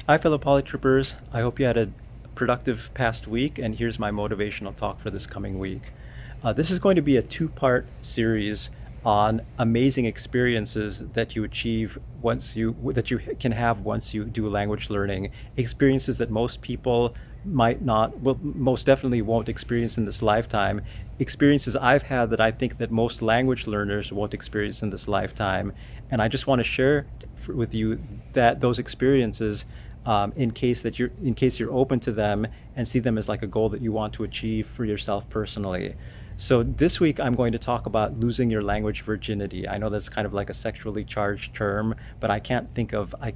Hi, fellow PolyTrippers. I hope you had a productive past week, and here's my motivational talk for this coming week. This is going to be a two-part series on amazing experiences that you achieve that you can have once you do language learning. Experiences that most people might not, well, most definitely won't experience in this lifetime. Experiences I've had that I think that most language learners won't experience in this lifetime. And I just want to share with you that those experiences in case you're open to them and see them as like a goal that you want to achieve for yourself personally. So this week I'm going to talk about losing your language virginity. I know that's kind of like a sexually charged term, but I can't think of a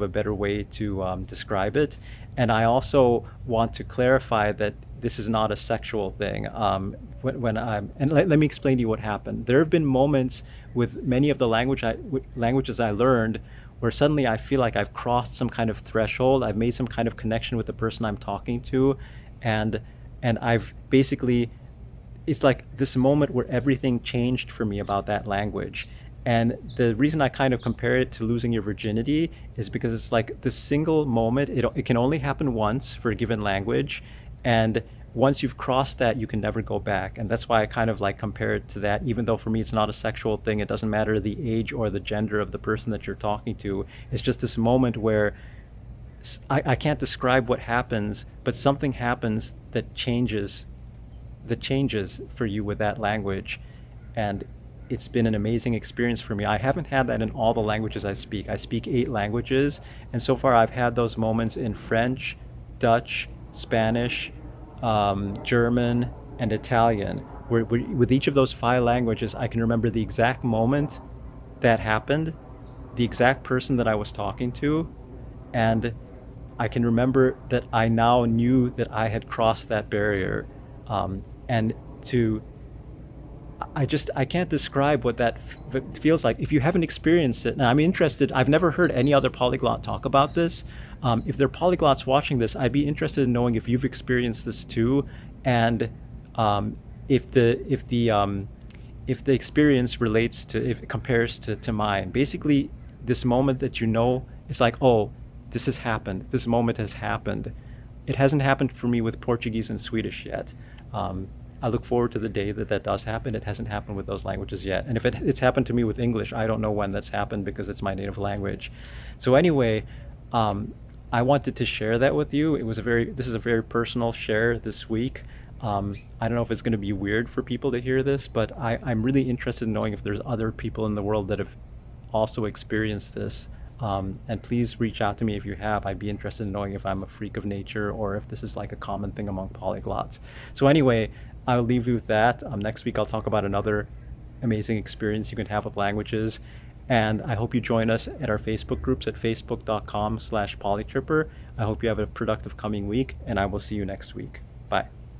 better way to describe it. And I also want to clarify that this is not a sexual thing. When I'm and let me explain to you what happened. There have been moments with many of the languages I learned where suddenly I feel like I've crossed some kind of threshold. I've made some kind of connection with the person I'm talking to, and I've basically it's like this moment where everything changed for me about that language. And the reason I kind of compare it to losing your virginity is because it's like this single moment. It can only happen once for a given language. And once you've crossed that, you can never go back. And that's why I kind of like compare it to that, even though for me it's not a sexual thing. It doesn't matter the age or the gender of the person that you're talking to. It's just this moment where I can't describe what happens, but something happens that changes for you with that language. And it's been an amazing experience for me. I haven't had that in all the languages I speak. I speak 8 languages, and so far I've had those moments in French, Dutch, Spanish, German, and Italian. Where with each of those 5 languages, I can remember the exact moment that happened, the exact person that I was talking to, and I can remember that I now knew that I had crossed that barrier. And to I can't describe what feels like if you haven't experienced it. And I'm interested. I've never heard any other polyglot talk about this. If there are polyglots watching this, I'd be interested in knowing if you've experienced this too, and if the experience relates to if it compares to mine. Basically, this moment that it's like, oh, this has happened. This moment has happened. It hasn't happened for me with Portuguese and Swedish yet. I look forward to the day that that does happen. It hasn't happened with those languages yet. And if it's happened to me with English, I don't know when that's happened because it's my native language. So anyway, I wanted to share that with you. This is a very personal share this week. I don't know if it's going to be weird for people to hear this, but I'm really interested in knowing if there's other people in the world that have also experienced this. And please reach out to me if you have. I'd be interested in knowing if I'm a freak of nature or if this is like a common thing among polyglots. So anyway, I'll leave you with that. Next week I'll talk about another amazing experience you can have with languages. And I hope you join us at our Facebook groups at facebook.com/polytripper. I hope you have a productive coming week, and I will see you next week. Bye.